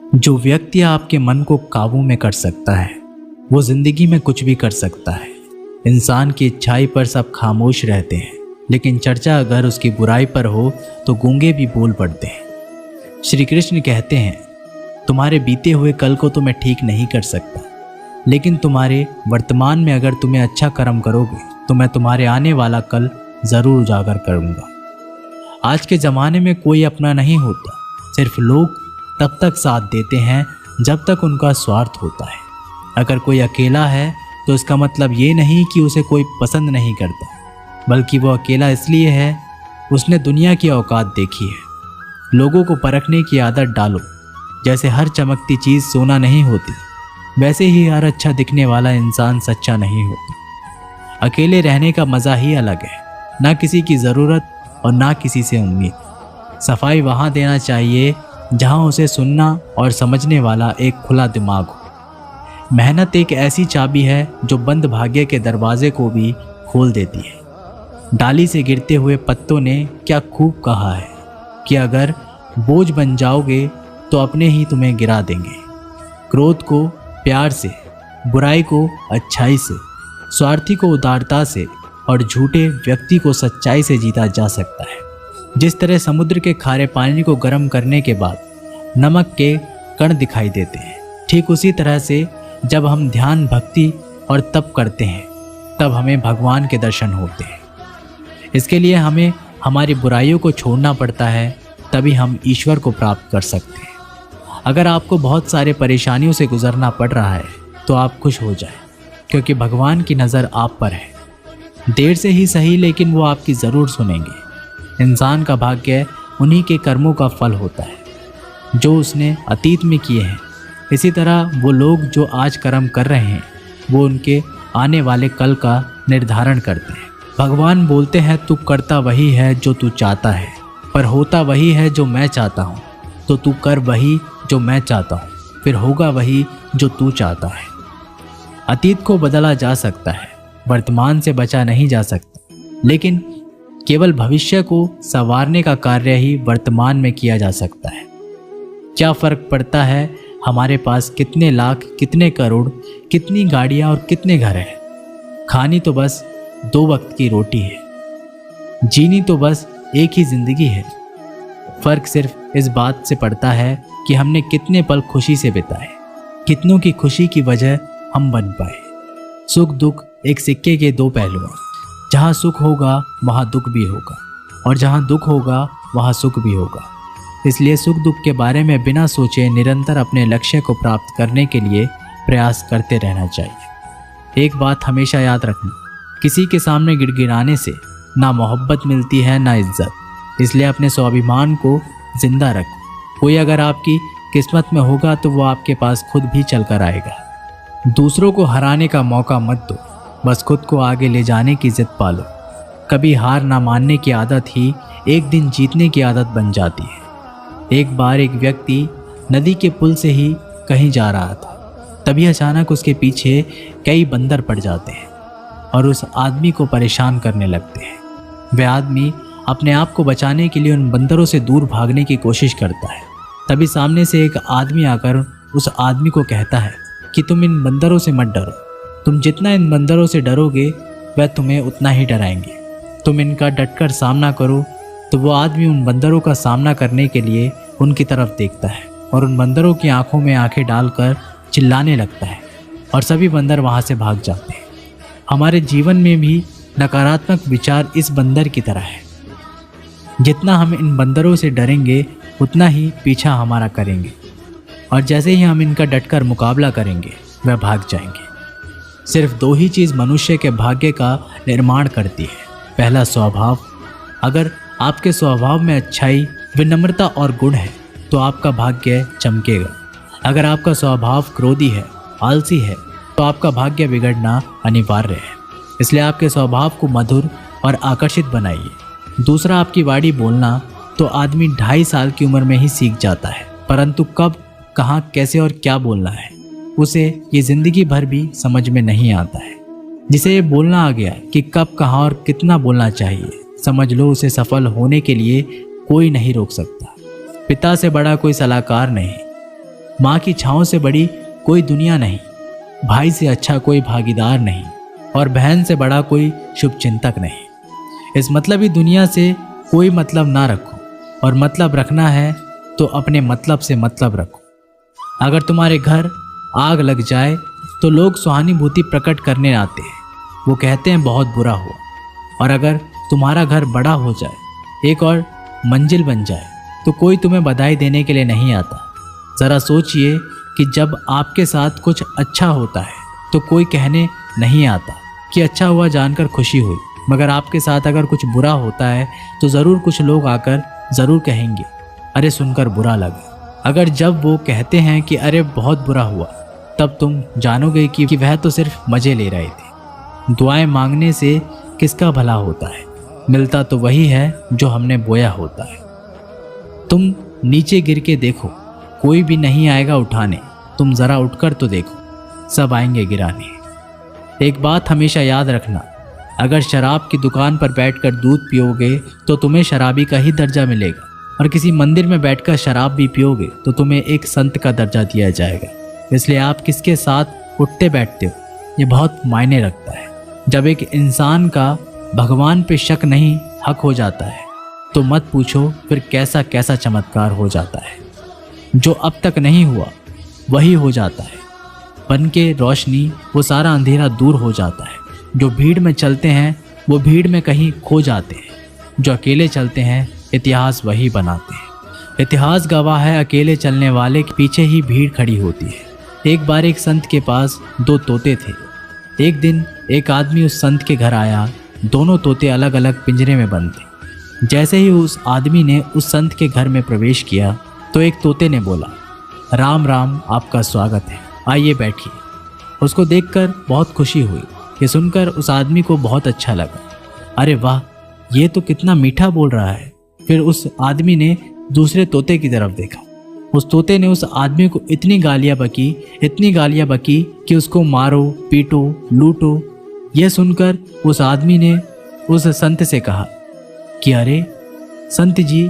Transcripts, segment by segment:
जो व्यक्ति आपके मन को काबू में कर सकता है वो जिंदगी में कुछ भी कर सकता है। इंसान की इच्छाई पर सब खामोश रहते हैं, लेकिन चर्चा अगर उसकी बुराई पर हो तो गूंगे भी बोल पड़ते हैं। श्री कृष्ण कहते हैं, तुम्हारे बीते हुए कल को तो मैं ठीक नहीं कर सकता, लेकिन तुम्हारे वर्तमान में अगर तुम्हें अच्छा कर्म करोगे तो मैं तुम्हारे आने वाला कल ज़रूर उजागर करूँगा। आज के ज़माने में कोई अपना नहीं होता, सिर्फ लोग तब तक साथ देते हैं जब तक उनका स्वार्थ होता है। अगर कोई अकेला है तो इसका मतलब ये नहीं कि उसे कोई पसंद नहीं करता, बल्कि वो अकेला इसलिए है उसने दुनिया की औकात देखी है। लोगों को परखने की आदत डालो। जैसे हर चमकती चीज़ सोना नहीं होती, वैसे ही हर अच्छा दिखने वाला इंसान सच्चा नहीं होता। अकेले रहने का मज़ा ही अलग है, ना किसी की ज़रूरत और ना किसी से उम्मीद। सफाई वहाँ देना चाहिए जहाँ उसे सुनना और समझने वाला एक खुला दिमाग हो। मेहनत एक ऐसी चाबी है जो बंद भाग्य के दरवाजे को भी खोल देती है। डाली से गिरते हुए पत्तों ने क्या खूब कहा है कि अगर बोझ बन जाओगे तो अपने ही तुम्हें गिरा देंगे। क्रोध को प्यार से, बुराई को अच्छाई से, स्वार्थी को उदारता से और झूठे व्यक्ति को सच्चाई से जीता जा सकता है। जिस तरह समुद्र के खारे पानी को गर्म करने के बाद नमक के कण दिखाई देते हैं, ठीक उसी तरह से जब हम ध्यान, भक्ति और तप करते हैं तब हमें भगवान के दर्शन होते हैं। इसके लिए हमें हमारी बुराइयों को छोड़ना पड़ता है, तभी हम ईश्वर को प्राप्त कर सकते हैं। अगर आपको बहुत सारे परेशानियों से गुजरना पड़ रहा है तो आप खुश हो जाएं, क्योंकि भगवान की नज़र आप पर है। देर से ही सही, लेकिन वो आपकी ज़रूर सुनेंगे। इंसान का भाग्य उन्हीं के कर्मों का फल होता है जो उसने अतीत में किए हैं। इसी तरह वो लोग जो आज कर्म कर रहे हैं वो उनके आने वाले कल का निर्धारण करते हैं। भगवान बोलते हैं, तू करता वही है जो तू चाहता है, पर होता वही है जो मैं चाहता हूँ। तो तू कर वही जो मैं चाहता हूँ, फिर होगा वही जो तू चाहता है। अतीत को बदला जा सकता है, वर्तमान से बचा नहीं जा सकता, लेकिन केवल भविष्य को संवारने का कार्य ही वर्तमान में किया जा सकता है। क्या फर्क पड़ता है हमारे पास कितने लाख, कितने करोड़, कितनी गाड़ियां और कितने घर हैं। खानी तो बस 2 वक्त की रोटी है, जीनी तो बस एक ही जिंदगी है। फर्क सिर्फ इस बात से पड़ता है कि हमने कितने पल खुशी से बिताए, कितनों की खुशी की वजह हम बन पाए। सुख दुख एक सिक्के के 2 पहलू हैं। जहाँ सुख होगा वहाँ दुख भी होगा, और जहाँ दुख होगा वहाँ सुख भी होगा। इसलिए सुख दुख के बारे में बिना सोचे निरंतर अपने लक्ष्य को प्राप्त करने के लिए प्रयास करते रहना चाहिए। एक बात हमेशा याद रखना, किसी के सामने गिड़गिड़ाने से ना मोहब्बत मिलती है ना इज्जत। इसलिए अपने स्वाभिमान को जिंदा रखो। कोई अगर आपकी किस्मत में होगा तो वो आपके पास खुद भी चल कर आएगा। दूसरों को हराने का मौका मत दो, बस खुद को आगे ले जाने की जिद पालो। कभी हार ना मानने की आदत ही एक दिन जीतने की आदत बन जाती है। एक बार एक व्यक्ति नदी के पुल से ही कहीं जा रहा था, तभी अचानक उसके पीछे कई बंदर पड़ जाते हैं और उस आदमी को परेशान करने लगते हैं। वह आदमी अपने आप को बचाने के लिए उन बंदरों से दूर भागने की कोशिश करता है। तभी सामने से एक आदमी आकर उस आदमी को कहता है कि तुम इन बंदरों से मत डरो, तुम जितना इन बंदरों से डरोगे वह तुम्हें उतना ही डराएंगे। तुम इनका डटकर सामना करो। तो वो आदमी उन बंदरों का सामना करने के लिए उनकी तरफ देखता है और उन बंदरों की आंखों में आंखें डालकर चिल्लाने लगता है, और सभी बंदर वहाँ से भाग जाते हैं। हमारे जीवन में भी नकारात्मक विचार इस बंदर की तरह है। जितना हम इन बंदरों से डरेंगे उतना ही पीछा हमारा करेंगे, और जैसे ही हम इनका डटकर मुकाबला करेंगे वह भाग जाएंगे। सिर्फ 2 ही चीज़ मनुष्य के भाग्य का निर्माण करती है। पहला, स्वभाव। अगर आपके स्वभाव में अच्छाई, विनम्रता और गुण है तो आपका भाग्य चमकेगा। अगर आपका स्वभाव क्रोधी है, आलसी है, तो आपका भाग्य बिगड़ना अनिवार्य है। इसलिए आपके स्वभाव को मधुर और आकर्षित बनाइए। दूसरा, आपकी वाणी बोलना तो आदमी 2.5 साल की उम्र में ही सीख जाता है, परंतु कब, कहाँ, कैसे और क्या बोलना है उसे ये जिंदगी भर भी समझ में नहीं आता है। जिसे ये बोलना आ गया कि कब, कहाँ और कितना बोलना चाहिए, समझ लो उसे सफल होने के लिए कोई नहीं रोक सकता। पिता से बड़ा कोई सलाहकार नहीं। माँ की छाँव से बड़ी कोई दुनिया नहीं, भाई से अच्छा कोई भागीदार नहीं, और बहन से बड़ा कोई शुभचिंतक नहीं। इस मतलबी दुनिया से कोई मतलब ना रखो, और मतलब रखना है तो अपने मतलब से मतलब रखो। अगर तुम्हारे घर आग लग जाए तो लोग सहानुभूति प्रकट करने आते हैं, वो कहते हैं बहुत बुरा हुआ। और अगर तुम्हारा घर बड़ा हो जाए, एक और मंजिल बन जाए, तो कोई तुम्हें बधाई देने के लिए नहीं आता। ज़रा सोचिए कि जब आपके साथ कुछ अच्छा होता है तो कोई कहने नहीं आता कि अच्छा हुआ जानकर खुशी हुई, मगर आपके साथ अगर कुछ बुरा होता है तो ज़रूर कुछ लोग आकर ज़रूर कहेंगे अरे सुनकर बुरा लगा। अगर जब वो कहते हैं कि अरे बहुत बुरा हुआ, तब तुम जानोगे कि वह तो सिर्फ मज़े ले रहे थे। दुआएं मांगने से किसका भला होता है, मिलता तो वही है जो हमने बोया होता है। तुम नीचे गिर के देखो, कोई भी नहीं आएगा उठाने, तुम ज़रा उठकर तो देखो, सब आएंगे गिराने। एक बात हमेशा याद रखना, अगर शराब की दुकान पर बैठकर दूध पियोगे तो तुम्हें शराबी का ही दर्जा मिलेगा, और किसी मंदिर में बैठकर शराब भी पियोगे तो तुम्हें एक संत का दर्जा दिया जाएगा। इसलिए आप किसके साथ उठते बैठते हो ये बहुत मायने रखता है। जब एक इंसान का भगवान पे शक नहीं हक हो जाता है तो मत पूछो फिर कैसा कैसा चमत्कार हो जाता है। जो अब तक नहीं हुआ वही हो जाता है, बन के रोशनी वो सारा अंधेरा दूर हो जाता है। जो भीड़ में चलते हैं वो भीड़ में कहीं खो जाते हैं, जो अकेले चलते हैं इतिहास वही बनाते हैं। इतिहास गवाह है अकेले चलने वाले के पीछे ही भीड़ खड़ी होती है। एक बार एक संत के पास 2 तोते थे। एक दिन एक आदमी उस संत के घर आया, दोनों तोते अलग अलग पिंजरे में बंद थे। जैसे ही उस आदमी ने उस संत के घर में प्रवेश किया तो एक तोते ने बोला, राम राम, आपका स्वागत है, आइए बैठिए। उसको देखकर बहुत खुशी हुई। ये सुनकर उस आदमी को बहुत अच्छा लगा। अरे वाह, ये तो कितना मीठा बोल रहा है। फिर उस आदमी ने दूसरे तोते की तरफ देखा। उस तोते ने उस आदमी को इतनी गालियाँ बकी कि उसको मारो, पीटो, लूटो। यह सुनकर उस आदमी ने उस संत से कहा कि अरे संत जी,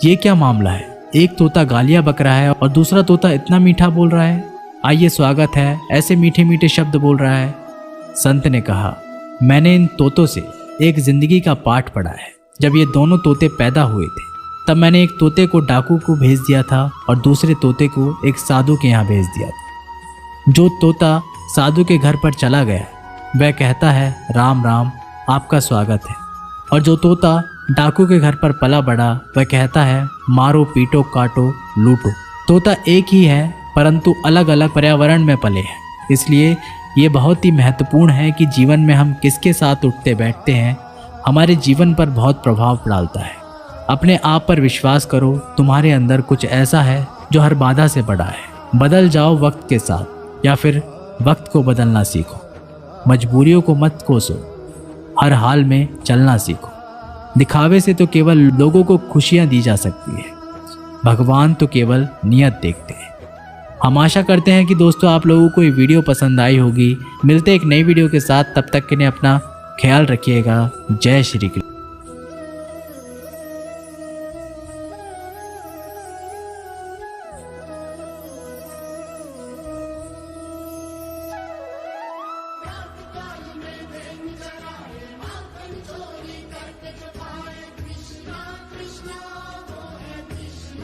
ये क्या मामला है? एक तोता गालियाँ बक रहा है और दूसरा तोता इतना मीठा बोल रहा है। आइए स्वागत है, ऐसे मीठे मीठे शब्द बोल रहा है। संत ने कहा, मैंने इन तोतों से एक जिंदगी का पाठ पढ़ा है। जब ये दोनों तोते पैदा हुए थे तब मैंने एक तोते को डाकू को भेज दिया था और दूसरे तोते को एक साधु के यहाँ भेज दिया था। जो तोता साधु के घर पर चला गया वह कहता है राम राम, आपका स्वागत है, और जो तोता डाकू के घर पर पला बड़ा वह कहता है मारो, पीटो, काटो, लूटो। तोता एक ही है परंतु अलग अलग पर्यावरण में पले हैं। इसलिए ये बहुत ही महत्वपूर्ण है कि जीवन में हम किसके साथ उठते बैठते हैं हमारे जीवन पर बहुत प्रभाव डालता है। अपने आप पर विश्वास करो, तुम्हारे अंदर कुछ ऐसा है जो हर बाधा से बड़ा है। बदल जाओ वक्त के साथ, या फिर वक्त को बदलना सीखो। मजबूरियों को मत कोसो, हर हाल में चलना सीखो। दिखावे से तो केवल लोगों को खुशियां दी जा सकती है, भगवान तो केवल नियत देखते हैं। हम आशा करते हैं कि दोस्तों आप लोगों को ये वीडियो पसंद आई होगी। मिलते एक नई वीडियो के साथ, तब तक के लिए अपना ख्याल रखिएगा। जय श्री कृष्ण।